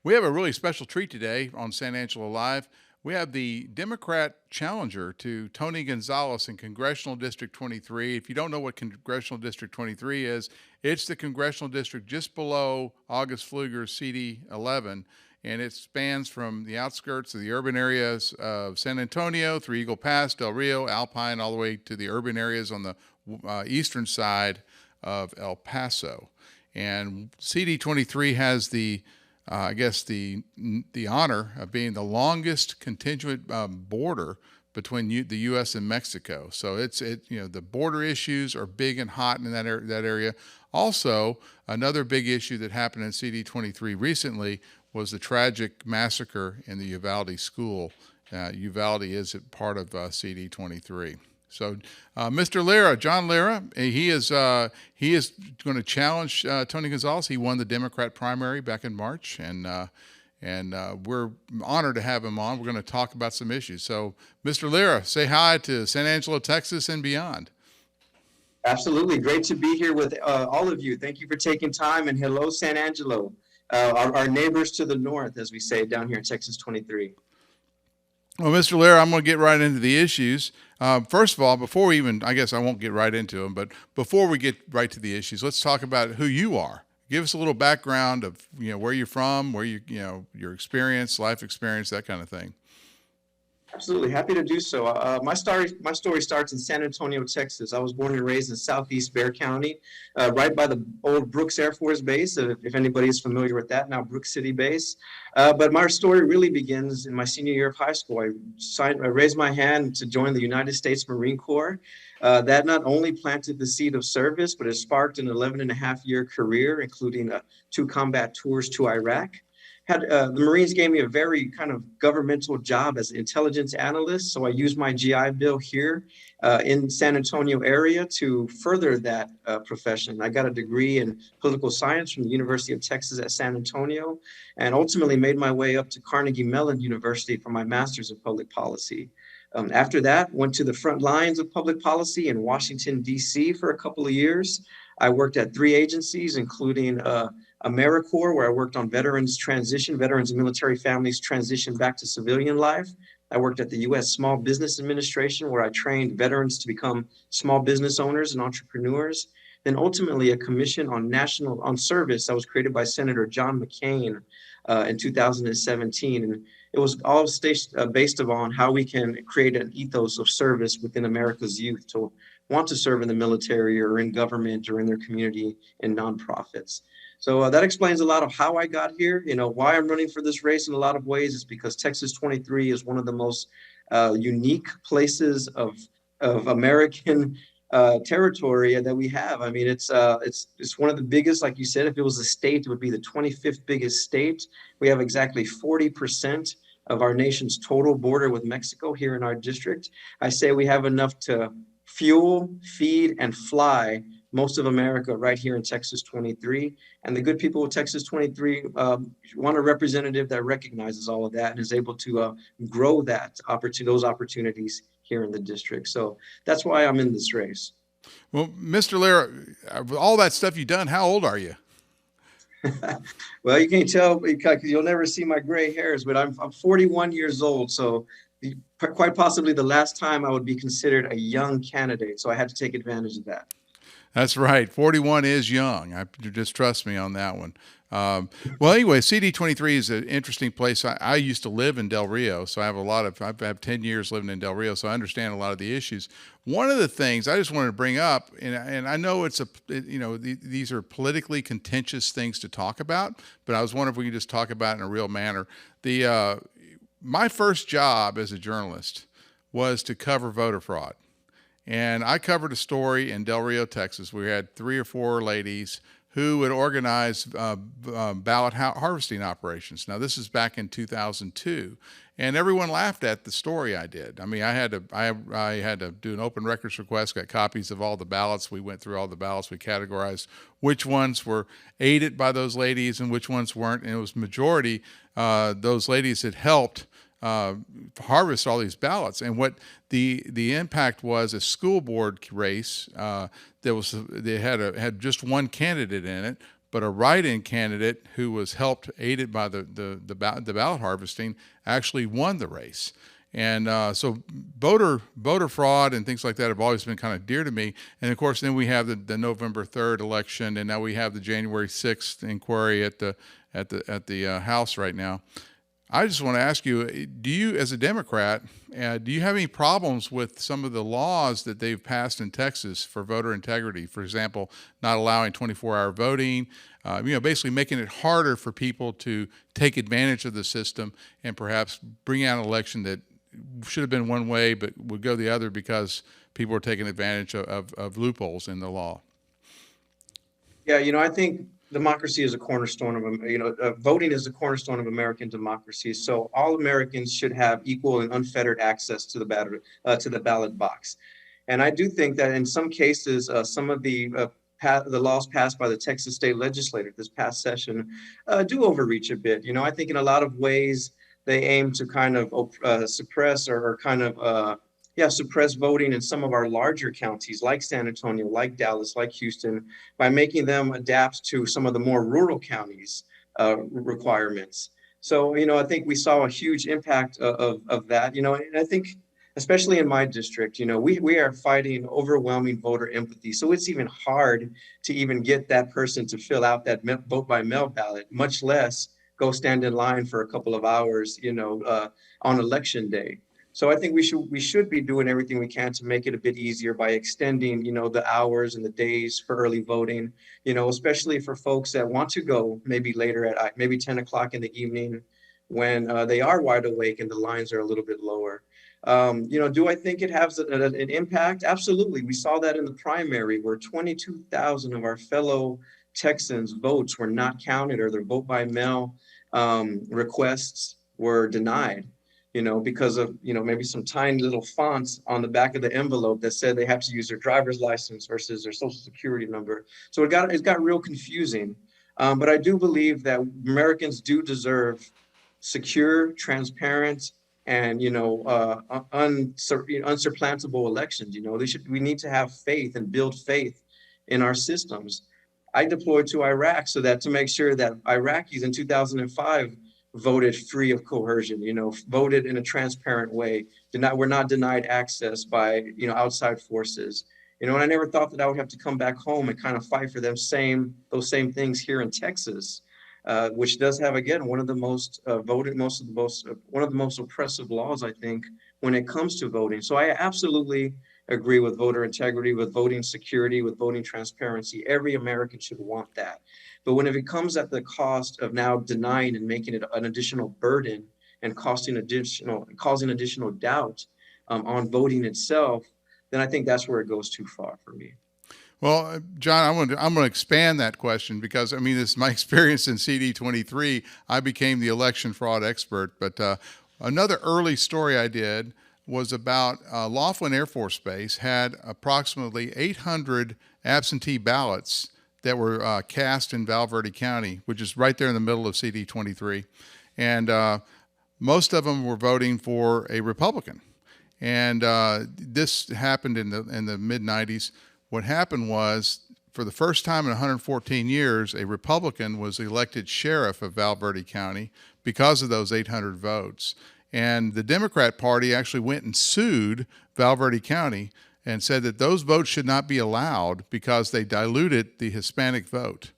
We have a really special treat today on San Angelo Live. We have the Democrat challenger to Tony Gonzalez in Congressional District 23. If you don't know what Congressional District 23 is, it's the congressional district just below August Pfluger's CD 11, and it spans from the outskirts of the urban areas of San Antonio through Eagle Pass, Del Rio, Alpine, all the way to the urban areas on the eastern side of El Paso. And CD23 has the I guess the honor of being the longest contiguous border between the U.S. and Mexico. So the border issues are big and hot in that area. Also, another big issue that happened in CD23 recently was the tragic massacre in the Uvalde school. Uvalde is part of CD23. So, Mr. Lira, John Lira, he is going to challenge Tony Gonzalez. He won the Democrat primary back in March, and we're honored to have him on. We're going to talk about some issues. So, Mr. Lira, say hi to San Angelo, Texas, and beyond. Absolutely, great to be here with all of you. Thank you for taking time, and hello, San Angelo, our neighbors to the north, as we say down here in Texas 23. Well, Mr. Lira, I'm going to get right into the issues. First of all, before we even, I guess I won't get right into them, but before we get right to the issues, let's talk about who you are. Give us a little background of, where you're from, where your experience, life experience, that kind of thing. Absolutely, happy to do so. My story starts in San Antonio, Texas. I was born and raised in southeast Bexar County, right by the old Brooks Air Force Base, if anybody is familiar with that, now Brooks City Base. But my story really begins in my senior year of high school. I raised my hand to join the United States Marine Corps. That not only planted the seed of service, but it sparked an 11-and-a-half-year career, including 2 combat tours to Iraq. The Marines gave me a very kind of governmental job as an intelligence analyst. So I used my GI Bill here in San Antonio area to further that profession. I got a degree in political science from the University of Texas at San Antonio, and ultimately made my way up to Carnegie Mellon University for my master's in public policy. After that, went to the front lines of public policy in Washington, D.C. for a couple of years. I worked at 3 agencies, including AmeriCorps, where I worked on veterans and military families transition back to civilian life. I worked at the U.S. Small Business Administration, where I trained veterans to become small business owners and entrepreneurs. Then ultimately a commission on service that was created by Senator John McCain in 2017. And it was all based upon how we can create an ethos of service within America's youth to want to serve in the military or in government or in their community and nonprofits. So that explains a lot of how I got here. Why I'm running for this race in a lot of ways is because Texas 23 is one of the most unique places of American territory that we have. I mean, it's one of the biggest, like you said. If it was a state, it would be the 25th biggest state. We have exactly 40% of our nation's total border with Mexico here in our district. I say we have enough to fuel, feed, and fly most of America right here in Texas 23. And the good people of Texas 23 want a representative that recognizes all of that and is able to grow those opportunities here in the district. So that's why I'm in this race. Well, Mr. Lira, with all that stuff you've done, how old are you? Well, you can't tell because you'll never see my gray hairs, but I'm 41 years old. So quite possibly the last time I would be considered a young candidate. So I had to take advantage of that. That's right. 41 is young. Just trust me on that one. Well, anyway, CD23 is an interesting place. I used to live in Del Rio, so I've had 10 years living in Del Rio, so I understand a lot of the issues. One of the things I just wanted to bring up, and I know these are politically contentious things to talk about, but I was wondering if we could just talk about it in a real manner. My first job as a journalist was to cover voter fraud. And I covered a story in Del Rio, Texas. We had 3 or 4 ladies who would organize ballot harvesting operations. Now, this is back in 2002, and everyone laughed at the story I did. I mean, I had to do an open records request, got copies of all the ballots. We went through all the ballots. We categorized which ones were aided by those ladies and which ones weren't. And it was majority those ladies had helped harvest all these ballots. And what the impact was, a school board race. They had just one candidate in it, but a write-in candidate who was helped aided by the ballot harvesting actually won the race. And so voter fraud and things like that have always been kind of dear to me. And of course, then we have the November 3rd election, and now we have the January 6th inquiry at the House right now. I just want to ask you, do you, as a Democrat, do you have any problems with some of the laws that they've passed in Texas for voter integrity? For example, not allowing 24-hour voting, basically making it harder for people to take advantage of the system and perhaps bring out an election that should have been one way but would go the other because people are taking advantage of loopholes in the law. Yeah, I think democracy is a cornerstone of, voting is a cornerstone of American democracy. So all Americans should have equal and unfettered access to the ballot box. And I do think that in some cases, some of the laws passed by the Texas state legislature this past session do overreach a bit. I think in a lot of ways they aim to kind of suppress or kind of suppress voting in some of our larger counties like San Antonio, like Dallas, like Houston, by making them adapt to some of the more rural counties' requirements. So, I think we saw a huge impact of that, and I think, especially in my district, we are fighting overwhelming voter empathy. So it's even hard to even get that person to fill out that vote by mail ballot, much less go stand in line for a couple of hours, on election day. So I think we should be doing everything we can to make it a bit easier by extending, the hours and the days for early voting, especially for folks that want to go maybe later at maybe 10 o'clock in the evening when they are wide awake and the lines are a little bit lower. Do I think it has an impact? Absolutely. We saw that in the primary where 22,000 of our fellow Texans' votes were not counted, or their vote by mail requests were denied, because of, maybe some tiny little fonts on the back of the envelope that said they have to use their driver's license versus their social security number. So it got real confusing. But I do believe that Americans do deserve secure, transparent, and unsurplantable elections. We need to have faith and build faith in our systems. I deployed to Iraq to make sure that Iraqis in 2005 voted free of coercion, voted in a transparent way, were not denied access by, outside forces. And I never thought that I would have to come back home and kind of fight for those same things here in Texas, which does have, again, one of the most oppressive laws, I think, when it comes to voting. So I absolutely agree with voter integrity, with voting security, with voting transparency. Every American should want that. But when it comes at the cost of now denying and making it an additional burden and causing additional doubt on voting itself, then I think that's where it goes too far for me. Well, John, I'm going to expand that question because, this is my experience in CD23. I became the election fraud expert. But another early story I did was about Laughlin Air Force Base had approximately 800 absentee ballots that were cast in Val Verde County, which is right there in the middle of CD23. And most of them were voting for a Republican. And this happened in the mid-90s. What happened was, for the first time in 114 years, a Republican was elected sheriff of Val Verde County because of those 800 votes. And the Democrat Party actually went and sued Val Verde County and said that those votes should not be allowed because they diluted the Hispanic vote.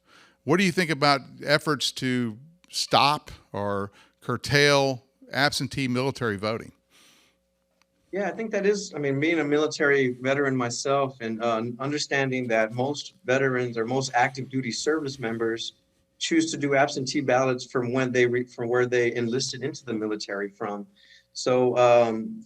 What do you think about efforts to stop or curtail absentee military voting? Yeah, I think that is, being a military veteran myself and understanding that most veterans or most active duty service members choose to do absentee ballots from where they enlisted into the military from. So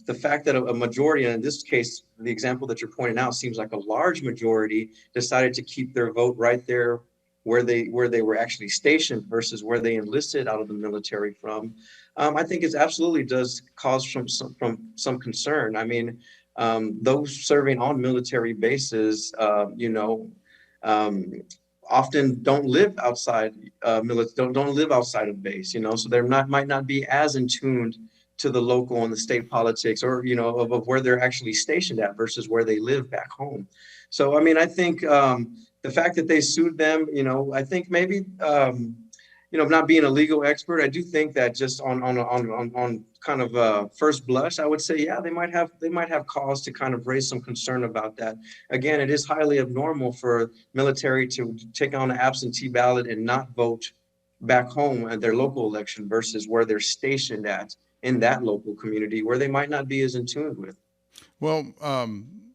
the fact that a majority, and in this case, the example that you're pointing out seems like a large majority, decided to keep their vote right there where they were actually stationed versus where they enlisted out of the military from, I think it absolutely does cause some concern. Those serving on military bases, often don't live outside don't live outside of base, so they're might not be as in tuned to the local and the state politics, or of where they're actually stationed at versus where they live back home. So I think The fact that they sued them, I think maybe, not being a legal expert, I do think that just on kind of first blush, I would say, yeah, they might have cause to kind of raise some concern about that. Again, it is highly abnormal for military to take on an absentee ballot and not vote back home at their local election versus where they're stationed at in that local community where they might not be as in tune with. Well,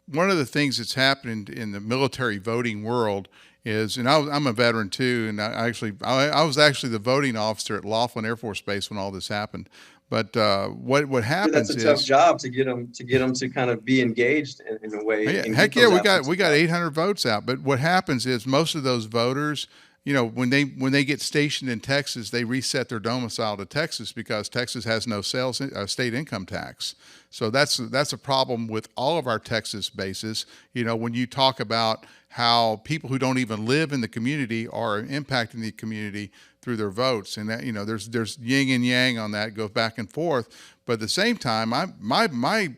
one of the things that's happened in the military voting world is, and I'm a veteran too, and I was actually the voting officer at Laughlin Air Force Base when all this happened. But what That's happens a tough is, job to get them to kind of be engaged in a way yeah, and get heck yeah, those we absentee got ballots. 800 votes out. But what happens is most of those voters, when they get stationed in Texas, they reset their domicile to Texas because Texas has no state income tax. So that's a problem with all of our Texas bases. When you talk about how people who don't even live in the community are impacting the community through their votes, and that there's yin and yang on that, goes back and forth. But at the same time, my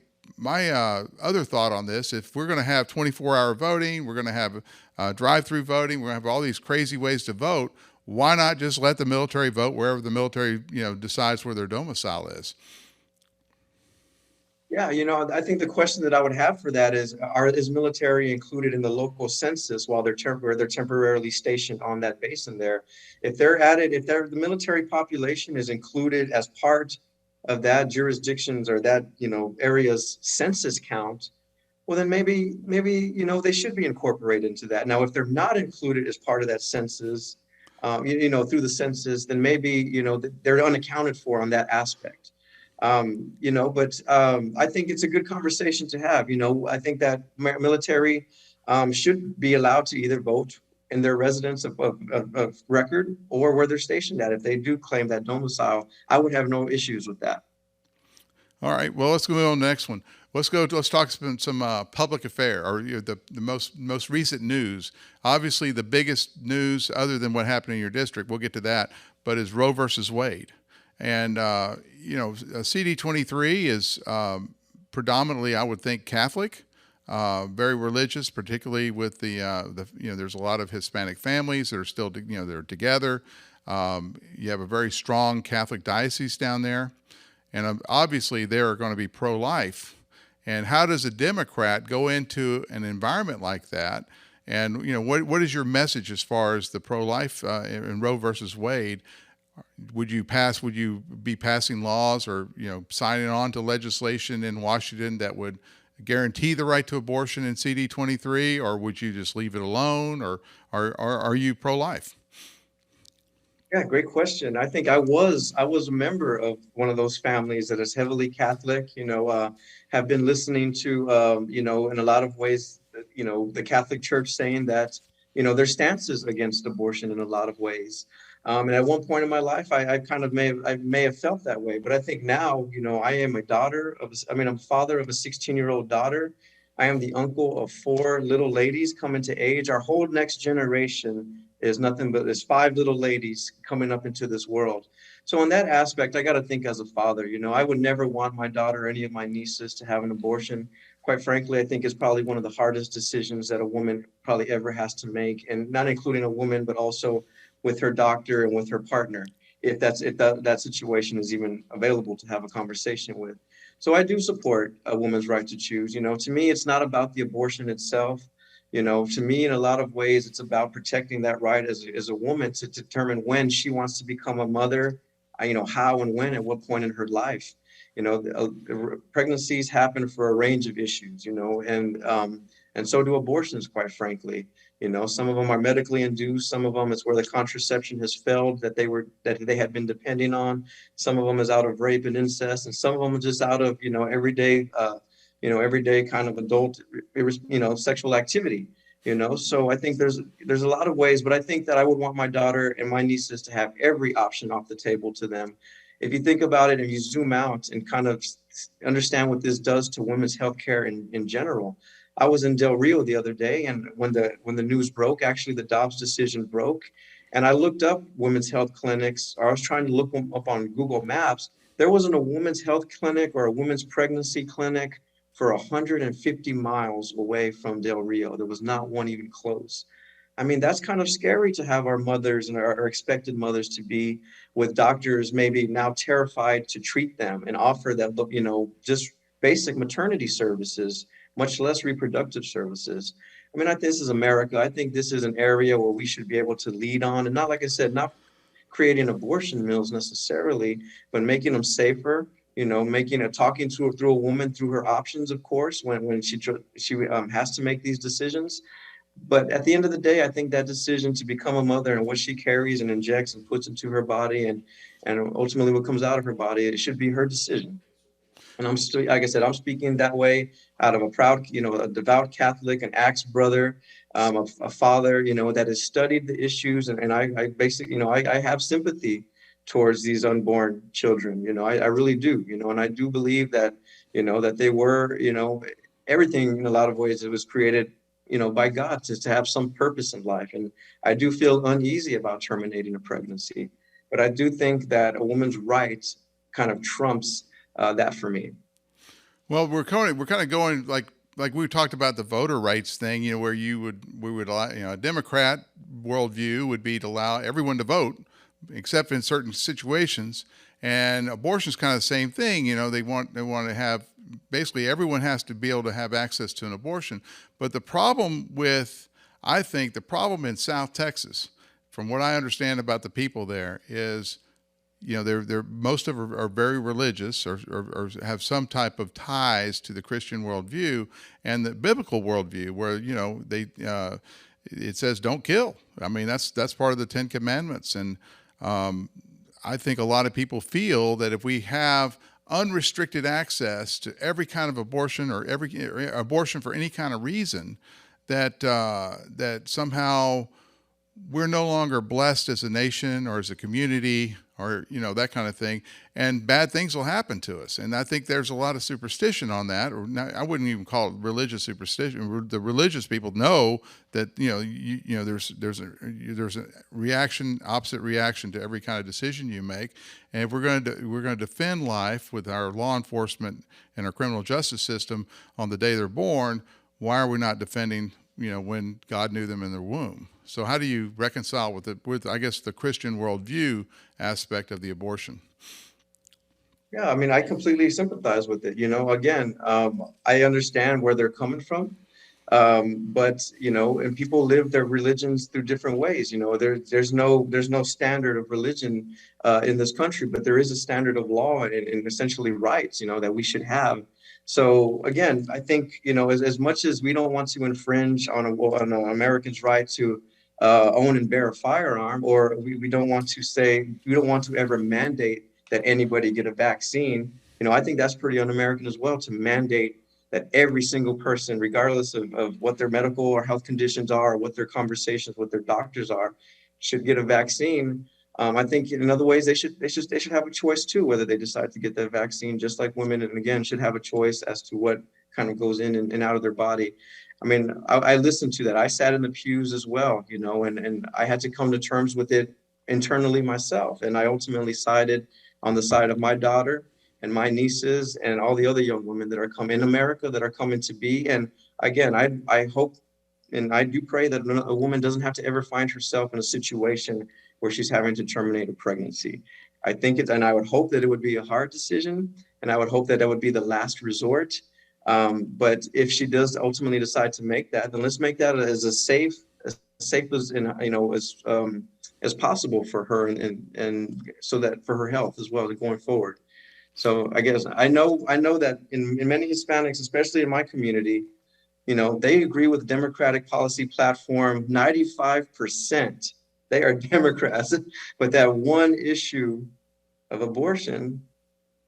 other thought on this: if we're going to have 24-hour voting, we're going to have drive-through voting, we're going to have all these crazy ways to vote. Why not just let the military vote wherever the military decides where their domicile is? Yeah, I think the question that I would have for that is military included in the local census while they're temporarily stationed on that basin there? If the military population is included as part of that jurisdiction's or that, area's census count, well, then maybe, they should be incorporated into that. Now, if they're not included as part of that census, through the census, then maybe, they're unaccounted for on that aspect. But I think it's a good conversation to have. I think that military should be allowed to either vote in their residence of record or where they're stationed at. If they do claim that domicile, I would have no issues with that. All right. Well, let's go on to the next one. Let's talk some public affair, or the most recent news. Obviously, the biggest news, other than what happened in your district, we'll get to that, but is Roe versus Wade. And CD23 is predominantly, I would think, Catholic, very religious, particularly with there's a lot of Hispanic families that are still they're together. You have a very strong Catholic diocese down there, and obviously they are going to be pro-life. And how does a Democrat go into an environment like that? And what is your message as far as the pro-life in Roe versus Wade? Would you be passing laws or signing on to legislation in Washington that would guarantee the right to abortion in CD23, or would you just leave it alone, or are you pro-life? Yeah, great question. I think I was a member of one of those families that is heavily Catholic. Have been listening to in a lot of ways, the Catholic Church saying that their stances against abortion in a lot of ways. And at one point in my life, I may have felt that way, but I think now, I am I'm a father of a 16-year-old daughter. I am the uncle of four little ladies coming to age. Our whole next generation is nothing but there's five little ladies coming up into this world. So in that aspect, I got to think as a father, I would never want my daughter or any of my nieces to have an abortion. Quite frankly, I think it's probably one of the hardest decisions that a woman probably ever has to make, and not including a woman, but also with her doctor and with her partner, if that situation is even available to have a conversation with. So I do support a woman's right to choose. To me, it's not about the abortion itself. To me, in a lot of ways, it's about protecting that right as a woman to determine when she wants to become a mother, how and when, at what point in her life. Pregnancies happen for a range of issues, and so do abortions, quite frankly. Some of them are medically induced. Some of them is where the contraception has failed that they had been depending on. Some of them is out of rape and incest, and some of them are just out of everyday kind of adult, sexual activity. So I think there's a lot of ways, but I think that I would want my daughter and my nieces to have every option off the table to them. If you think about it and you zoom out and kind of understand what this does to women's healthcare in general. I was in Del Rio the other day, and when the news broke, actually the Dobbs decision broke, and I looked up women's health clinics, or I was trying to look them up on Google Maps. There wasn't a women's health clinic or a women's pregnancy clinic for 150 miles away from Del Rio. There was not one even close. I mean, that's kind of scary to have our mothers and our expected mothers to be with doctors maybe now terrified to treat them and offer them, just basic maternity services, much less reproductive services. I mean, I think this is America. I think this is an area where we should be able to lead on, and not, like I said, not creating abortion mills necessarily, but making them safer. Making a talking to through a woman through her options, of course, when she has to make these decisions. But at the end of the day, I think that decision to become a mother and what she carries and injects and puts into her body and ultimately what comes out of her body, it should be her decision. And I'm still, like I said, I'm speaking that way out of a proud, a devout Catholic, an axe brother, a father, that has studied the issues. And I basically, I have sympathy towards these unborn children. I really do, and I do believe that, that they were, everything in a lot of ways it was created, by God to have some purpose in life. And I do feel uneasy about terminating a pregnancy, but I do think that a woman's rights kind of trumps that for me. Well, we're kind of going like we talked about the voter rights thing, where we would allow, a Democrat worldview would be to allow everyone to vote, except in certain situations. And abortion is kind of the same thing. They want to have, basically everyone has to be able to have access to an abortion. But I think the problem in South Texas, from what I understand about the people there, is they're most of them are very religious or have some type of ties to the Christian worldview and the biblical worldview, where it says don't kill. I mean, that's part of the Ten Commandments. And I think a lot of people feel that if we have unrestricted access to every kind of abortion or every abortion for any kind of reason, that somehow we're no longer blessed as a nation or as a community, or that kind of thing, and bad things will happen to us. And I think there's a lot of superstition on that, or not, I wouldn't even call it religious superstition. The religious people know that there's a reaction, opposite reaction to every kind of decision you make. And if we're going to defend life with our law enforcement and our criminal justice system on the day they're born, why are we not defending when God knew them in their womb? So how do you reconcile with I guess the Christian worldview aspect of the abortion? Yeah, I mean, I completely sympathize with it. Again, I understand where they're coming from. But, and people live their religions through different ways. There's no standard of religion in this country, but there is a standard of law and essentially rights, that we should have. So again, I think, as much as we don't want to infringe on an American's right to own and bear a firearm, or we don't want to ever mandate that anybody get a vaccine. I think that's pretty un-American as well, to mandate that every single person, regardless of what their medical or health conditions are, or what their conversations with their doctors are, should get a vaccine. I think in other ways they should have a choice too, whether they decide to get that vaccine, just like women, and again, should have a choice as to what kind of goes in and out of their body. I mean, I listened to that. I sat in the pews as well, and I had to come to terms with it internally myself. And I ultimately sided on the side of my daughter and my nieces and all the other young women that are coming in America, that are coming to be. And again, I hope and I do pray that a woman doesn't have to ever find herself in a situation where she's having to terminate a pregnancy. And I would hope that it would be a hard decision, and I would hope that would be the last resort. But if she does ultimately decide to make that, then let's make that as safe as possible for her, and so that for her health as well going forward. So I guess I know that in many Hispanics, especially in my community, they agree with the Democratic policy platform. 95%, they are Democrats, but that one issue of abortion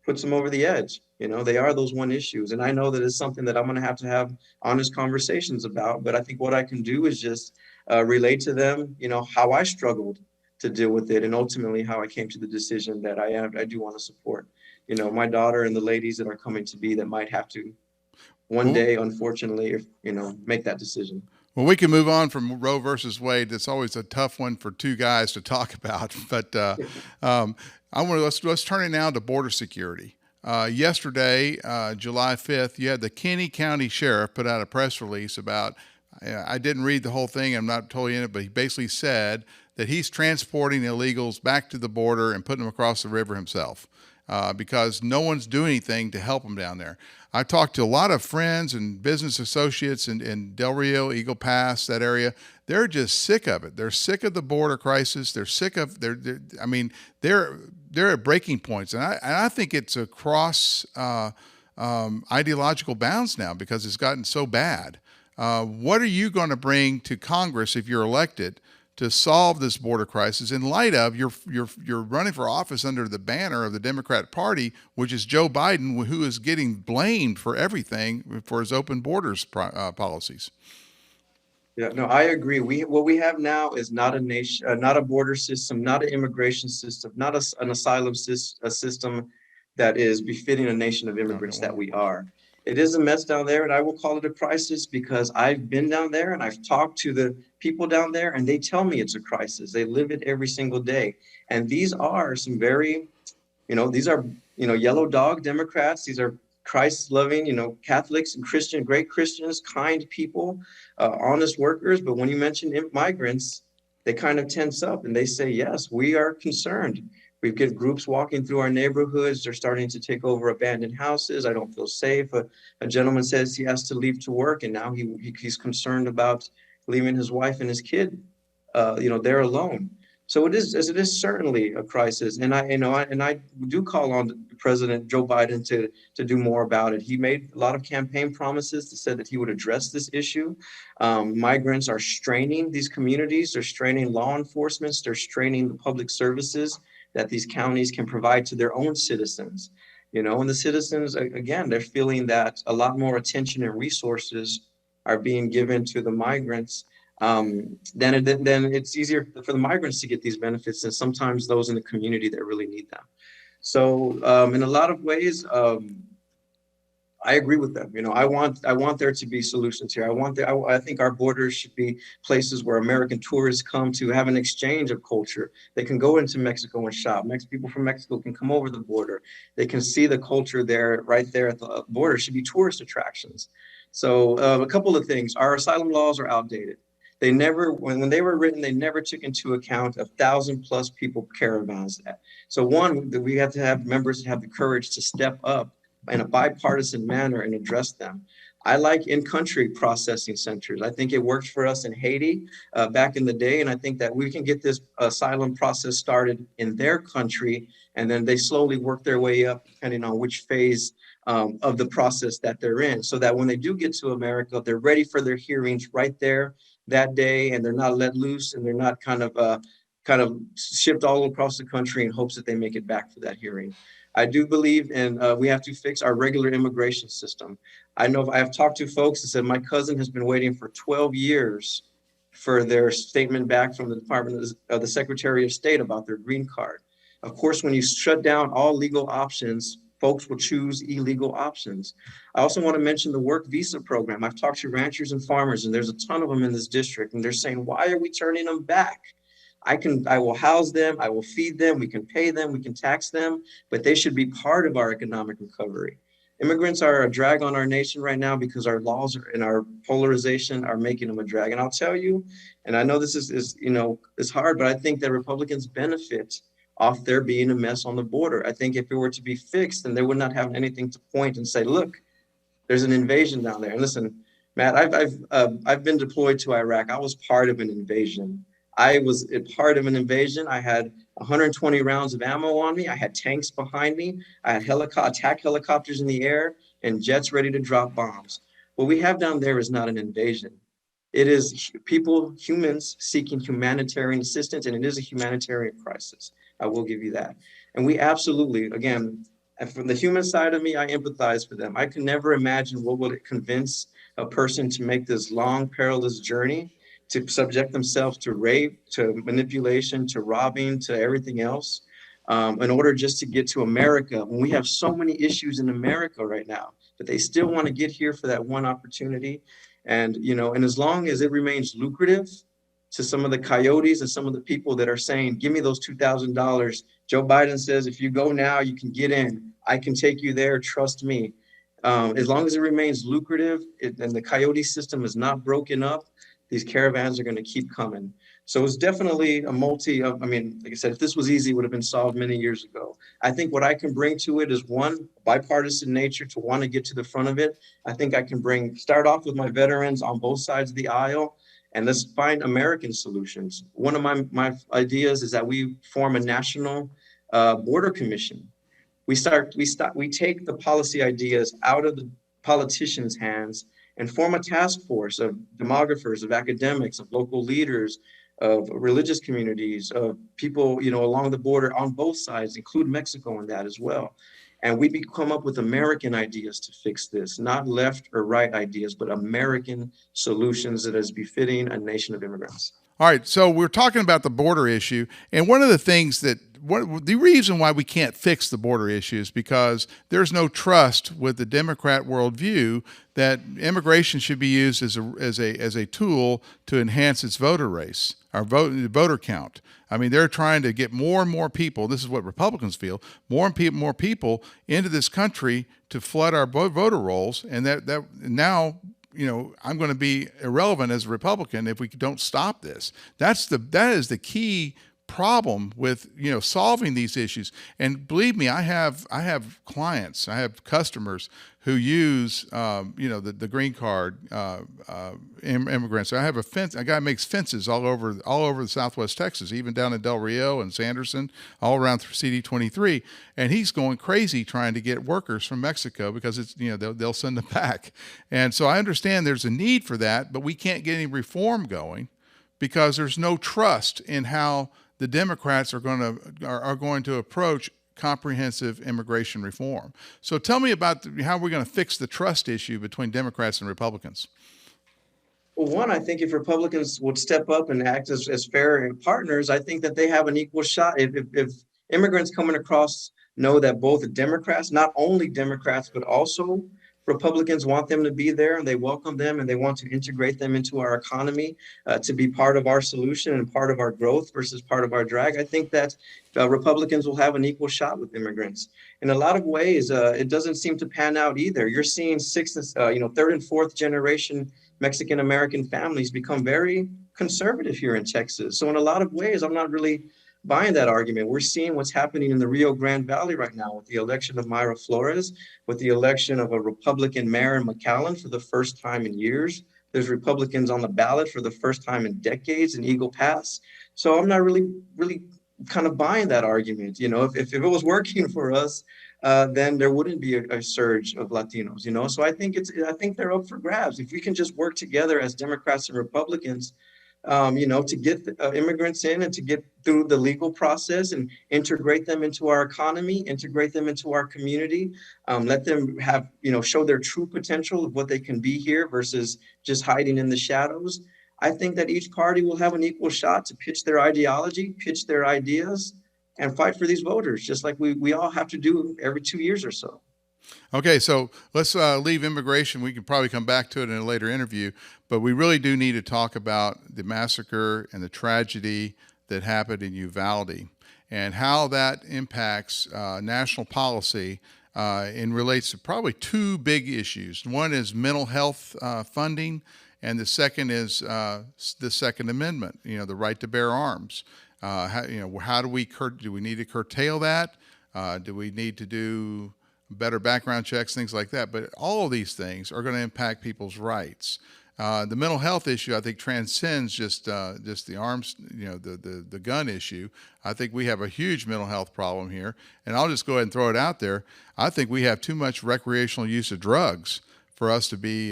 puts them over the edge. They are those one issues. And I know that it's something that I'm going to have honest conversations about. But I think what I can do is just relate to them, how I struggled to deal with it, and ultimately how I came to the decision that I do want to support, my daughter and the ladies that are coming to be, that might have to one Well, day, unfortunately, make that decision. well, we can move on from Roe versus Wade. It's always a tough one for two guys to talk about. But let's turn it now to border security. Yesterday, July 5th, you had the Kinney County Sheriff put out a press release about I didn't read the whole thing. I'm not totally in it, but he basically said that he's transporting illegals back to the border and putting them across the river himself. Because no one's doing anything to help them down there. I talked to a lot of friends and business associates in Del Rio, Eagle Pass, that area. They're just sick of it. They're sick of the border crisis. They're sick of I mean, they're at breaking points, and I think it's across ideological bounds now because it's gotten so bad. What are you going to bring to Congress if you're elected to solve this border crisis in light of you're running for office under the banner of the Democrat Party, which is Joe Biden, who is getting blamed for everything for his open borders policies? Yeah, no, I agree. What we have now is not a nation, not a border system, not an immigration system, not an asylum a system that is befitting a nation of No, no immigrants that one. we are. It is a mess down there, and I will call it a crisis because I've been down there and I've talked to the people down there, and they tell me it's a crisis. They live it every single day. And these are some very, these are, yellow dog Democrats. These are Christ loving, Catholics and great Christians, kind people, honest workers. But when you mention migrants, they kind of tense up and they say, yes, we are concerned. We get groups walking through our neighborhoods. They're starting to take over abandoned houses. I don't feel safe. A gentleman says he has to leave to work, and now he's concerned about leaving his wife and his kid, they're alone. So it is certainly a crisis, and I do call on President Joe Biden to do more about it. He made a lot of campaign promises that said that he would address this issue. Migrants are straining these communities. They're straining law enforcement. They're straining the public services that these counties can provide to their own citizens. And the citizens, again, they're feeling that a lot more attention and resources are being given to the migrants. Then it's easier for the migrants to get these benefits than sometimes those in the community that really need them. So in a lot of ways, I agree with them. I want there to be solutions here. I think our borders should be places where American tourists come to have an exchange of culture. They can go into Mexico and shop. People from Mexico can come over the border. They can see the culture there, right there at the border. It should be tourist attractions. So a couple of things. Our asylum laws are outdated. They never, when they were written, they never took into account 1,000+ people caravans. So one, that we have to have members that have the courage to step up in a bipartisan manner and address them. I like in-country processing centers. I think it worked for us in Haiti back in the day, and I think that we can get this asylum process started in their country, and then they slowly work their way up depending on which phase of the process that they're in, so that when they do get to America, they're ready for their hearings right there that day, and they're not let loose, and they're not kind of shipped all across the country in hopes that they make it back for that hearing. I do believe in we have to fix our regular immigration system. I know I have talked to folks that said my cousin has been waiting for 12 years for their statement back from the Department of the Secretary of State about their green card. Of course, when you shut down all legal options, folks will choose illegal options. I also want to mention the work visa program. I've talked to ranchers and farmers, and there's a ton of them in this district, and they're saying, why are we turning them back? I will house them, I will feed them, we can pay them, we can tax them, but they should be part of our economic recovery. Immigrants are a drag on our nation right now because our laws and our polarization are making them a drag. And I'll tell you, and I know this is it's hard, but I think that Republicans benefit off there being a mess on the border. I think if it were to be fixed, then they would not have anything to point and say, look, there's an invasion down there. And listen, Matt, I've been deployed to Iraq. I was part of an invasion. I was a part of an invasion. I had 120 rounds of ammo on me. I had tanks behind me. I had attack helicopters in the air and jets ready to drop bombs. What we have down there is not an invasion. It is humans seeking humanitarian assistance, and it is a humanitarian crisis. I will give you that. And we absolutely, again, from the human side of me, I empathize for them. I can never imagine what would it convince a person to make this long, perilous journey, to subject themselves to rape, to manipulation, to robbing, to everything else, in order just to get to America, when we have so many issues in America right now, but they still want to get here for that one opportunity. And, and as long as it remains lucrative to some of the coyotes and some of the people that are saying, give me those $2,000. Joe Biden says, if you go now, you can get in. I can take you there. Trust me. As long as it remains lucrative and the coyote system is not broken up, these caravans are going to keep coming. So it's definitely a I mean, like I said, if this was easy, it would have been solved many years ago. I think what I can bring to it is one, bipartisan nature to want to get to the front of it. I think I can start off with my veterans on both sides of the aisle, and let's find American solutions. One of my ideas is that we form a national border commission. We take the policy ideas out of the politicians' hands and form a task force of demographers, of academics, of local leaders, of religious communities, of people, along the border on both sides, include Mexico in that as well. And come up with American ideas to fix this, not left or right ideas, but American solutions that is befitting a nation of immigrants. All right, so we're talking about the border issue, and one of the things the reason why we can't fix the border issue is because there's no trust with the Democrat worldview that immigration should be used as a tool to enhance its voter race, our voter count. I mean, they're trying to get more and more people. This is what Republicans feel: more people into this country to flood our voter rolls, and that now, I'm going to be irrelevant as a Republican if we don't stop this. That is the key problem with solving these issues. And believe me, I have clients, I have customers who use the green card immigrants. I have a guy makes fences all over the Southwest Texas, even down in Del Rio and Sanderson, all around CD23, and he's going crazy trying to get workers from Mexico because it's they'll send them back. And so I understand there's a need for that, but we can't get any reform going because there's no trust in how the Democrats are going to approach comprehensive immigration reform. So tell me about how we're going to fix the trust issue between Democrats and Republicans. Well, one, I think if Republicans would step up and act as fair partners, I think that they have an equal shot. If immigrants coming across know that both the Democrats, not only Democrats, but also Republicans want them to be there and they welcome them and they want to integrate them into our economy to be part of our solution and part of our growth versus part of our drag. I think that Republicans will have an equal shot with immigrants. In a lot of ways, it doesn't seem to pan out either. You're seeing third and fourth generation Mexican American families become very conservative here in Texas. So in a lot of ways, I'm not really buying that argument. We're seeing what's happening in the Rio Grande Valley right now with the election of Mayra Flores, with the election of a Republican mayor in McAllen for the first time in years. There's Republicans on the ballot for the first time in decades in Eagle Pass. So I'm not really kind of buying that argument. If it was working for us, then there wouldn't be a surge of Latinos. So I think they're up for grabs. If we can just work together as Democrats and Republicans, to get immigrants in and to get through the legal process and integrate them into our economy, integrate them into our community, let them have, show their true potential of what they can be here versus just hiding in the shadows. I think that each party will have an equal shot to pitch their ideology, pitch their ideas, and fight for these voters, just like we all have to do every 2 years or so. Okay, so let's leave immigration. We can probably come back to it in a later interview, but we really do need to talk about the massacre and the tragedy that happened in Uvalde and how that impacts national policy and relates to probably two big issues. One is mental health funding, and the second is the Second Amendment, the right to bear arms. How do we need to curtail that? Do we need to do better background checks, things like that? But all of these things are going to impact people's rights. The mental health issue, I think, transcends just the arms, the gun issue. I think we have a huge mental health problem here, and I'll just go ahead and throw it out there. I think we have too much recreational use of drugs for us to be,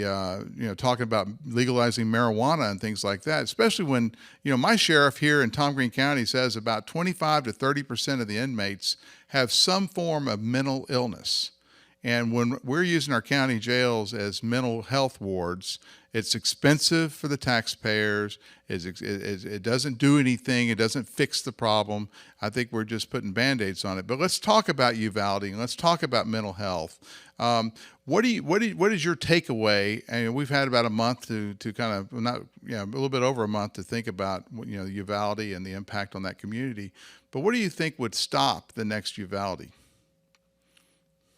talking about legalizing marijuana and things like that, especially when, my sheriff here in Tom Green County says about 25 to 30% of the inmates have some form of mental illness. And when we're using our county jails as mental health wards, it's expensive for the taxpayers. It doesn't do anything. It doesn't fix the problem. I think we're just putting Band-Aids on it. But let's talk about Uvalde and let's talk about mental health. What is your takeaway? And we've had about a month to kind of a little bit over a month to think about Uvalde and the impact on that community. But what do you think would stop the next Uvalde?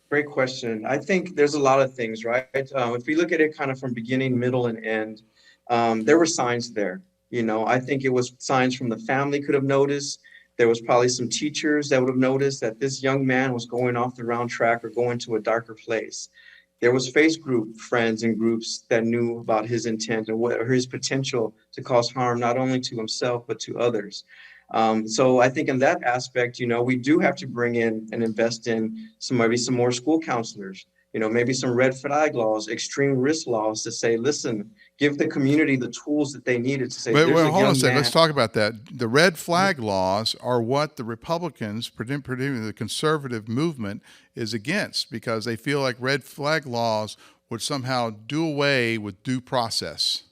Great question. I think there's a lot of things, right? If we look at it kind of from beginning, middle, and end, There were signs there. I think it was signs from the family could have noticed. There was probably some teachers that would have noticed that this young man was going off the round track or going to a darker place. There was face group friends and groups that knew about his intent and what or his potential to cause harm, not only to himself, but to others. So I think in that aspect, we do have to bring in and invest in maybe some more school counselors, maybe some red flag laws, extreme risk laws to say, listen, give the community the tools that they needed to say, Wait, there's well, a hold on a young second. Let's man. talk about that. The red Mhm. flag laws are what the Republicans, particularly the conservative movement, is against because they feel like red flag laws would somehow do away with due process.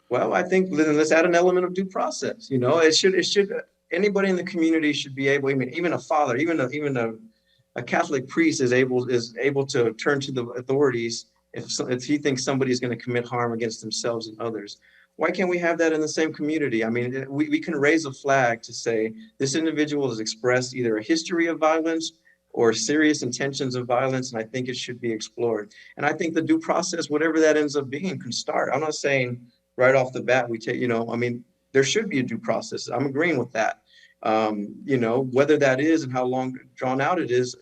Well, I think let's add an element of due process. It should anybody in the community should be able, I mean, even a father, even a Catholic priest is able to turn to the authorities if he thinks somebody is going to commit harm against themselves and others. Why can't we have that in the same community? I mean, we can raise a flag to say this individual has expressed either a history of violence or serious intentions of violence, and I think it should be explored. And I think the due process, whatever that ends up being, can start. I'm not saying right off the bat we take, I mean, there should be a due process. I'm agreeing with that. Whether that is and how long drawn out it is,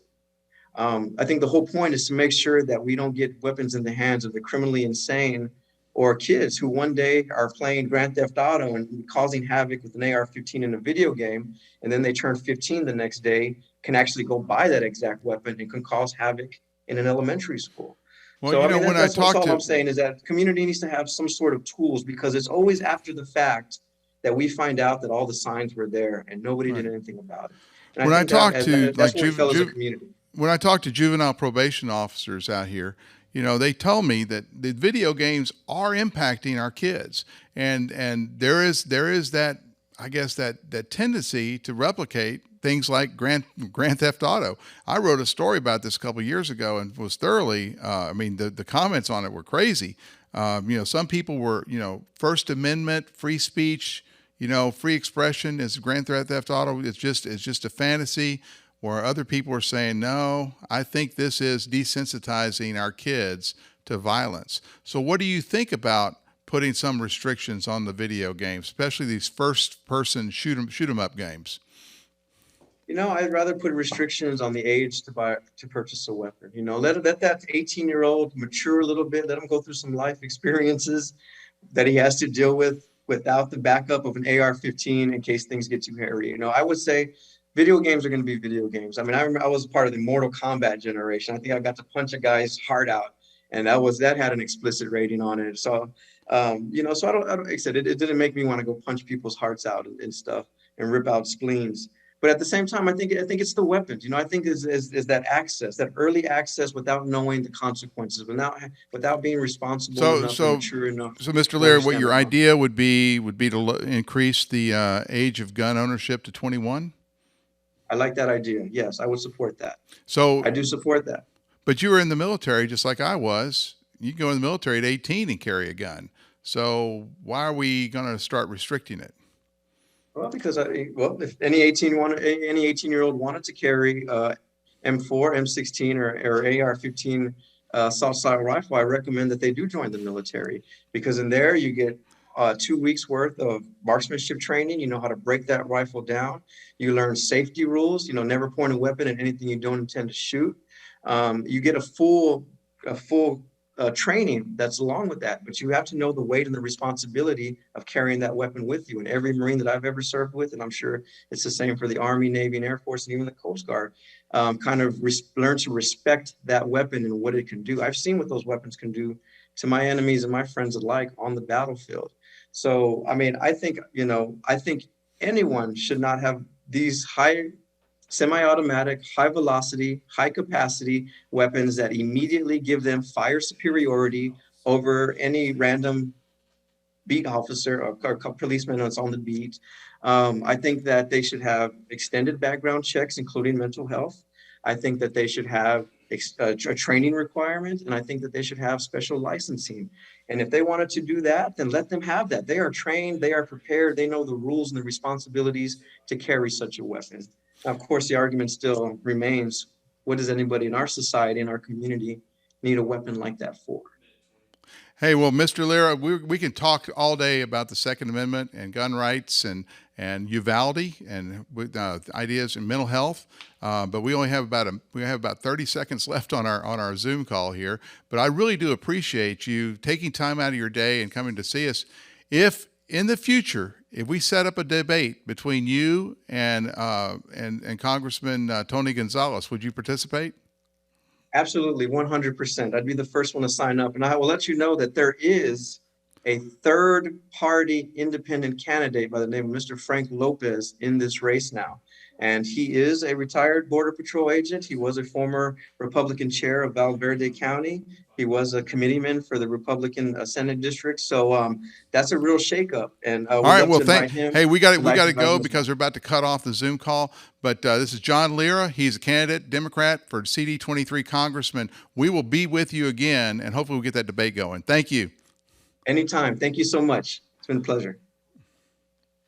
I think the whole point is to make sure that we don't get weapons in the hands of the criminally insane or kids who one day are playing Grand Theft Auto and causing havoc with an AR-15 in a video game, and then they turn 15 the next day, can actually go buy that exact weapon and can cause havoc in an elementary school. Well, So I mean, when I that's talk all I'm to saying is that community needs to have some sort of tools because it's always after the fact that we find out that all the signs were there and nobody right. did anything about it. And I when I think talk to that's like what we felt as a community. when I talk to juvenile probation officers out here, they tell me that the video games are impacting our kids, and there is that, I guess, that tendency to replicate things like Grand Theft Auto. I wrote a story about this a couple of years ago and was thoroughly. I mean, the comments on it were crazy. Some people were, First Amendment, free speech, free expression is Grand Theft Auto. It's just a fantasy. Or other people are saying, no, I think this is desensitizing our kids to violence. So, what do you think about putting some restrictions on the video games, especially these first-person shoot 'em up games? I'd rather put restrictions on the age to purchase a weapon. Let that 18-year-old mature a little bit. Let him go through some life experiences that he has to deal with without the backup of an AR-15 in case things get too hairy. I would say video games are going to be video games. I mean, I remember I was part of the Mortal Kombat generation. I think I got to punch a guy's heart out, and that had an explicit rating on it. So, so I don't like I said, it didn't make me want to go punch people's hearts out and stuff and rip out spleens. But at the same time, I think it's the weapons. I think is that access, that early access without knowing the consequences, without being responsible So, enough and so, mature enough so, Mr. to Lear, what understand your the idea consequences. would be to increase the age of gun ownership to 21. I like that idea. Yes, I would support that. So, I do support that. but you were in the military just like I was. You can go in the military at 18 and carry a gun. So why are we going to start restricting it? Well, because if any 18-year-old wanted to carry M4, M16, or AR-15 assault style rifle, I recommend that they do join the military because in there you get 2 weeks worth of marksmanship training. You know how to break that rifle down. You learn safety rules. Never point a weapon at anything you don't intend to shoot. You get a full training that's along with that, but you have to know the weight and the responsibility of carrying that weapon with you. And every Marine that I've ever served with, and I'm sure it's the same for the Army, Navy, and Air Force, and even the Coast Guard, kind of learn to respect that weapon and what it can do. I've seen what those weapons can do to my enemies and my friends alike on the battlefield. So, I mean, I think anyone should not have these semi-automatic, high velocity, high capacity weapons that immediately give them fire superiority over any random beat officer or policeman that's on the beat. I think that they should have extended background checks, including mental health. I think that they should have a training requirement, and I think that they should have special licensing. And if they wanted to do that, then let them have that. They are trained, they are prepared, they know the rules and the responsibilities to carry such a weapon. Now, of course, the argument still remains, what does anybody in our society, in our community, need a weapon like that for? Hey, well, Mr. Lira, we can talk all day about the Second Amendment and gun rights and Uvalde and ideas in mental health, but we only have about 30 seconds left on our Zoom call here. But I really do appreciate you taking time out of your day and coming to see us. If in the future, if we set up a debate between you and Congressman Tony Gonzalez, would you participate? Absolutely, 100%. I'd be the first one to sign up. And I will let you know that there is a third party independent candidate by the name of Mr. Frank Lopez in this race now. And he is a retired Border Patrol agent. He was a former Republican chair of Val Verde County. He was a committeeman for the Republican Senate district. So that's a real shakeup. And All we'd right. love Well, to invite him. hey, we We'd we like got to to invite go him as well. because we're about to cut off the Zoom call. But this is John Lira. He's a candidate, Democrat for CD23 congressman. We will be with you again, and hopefully we'll get that debate going. Thank you. Anytime. Thank you so much. It's been a pleasure.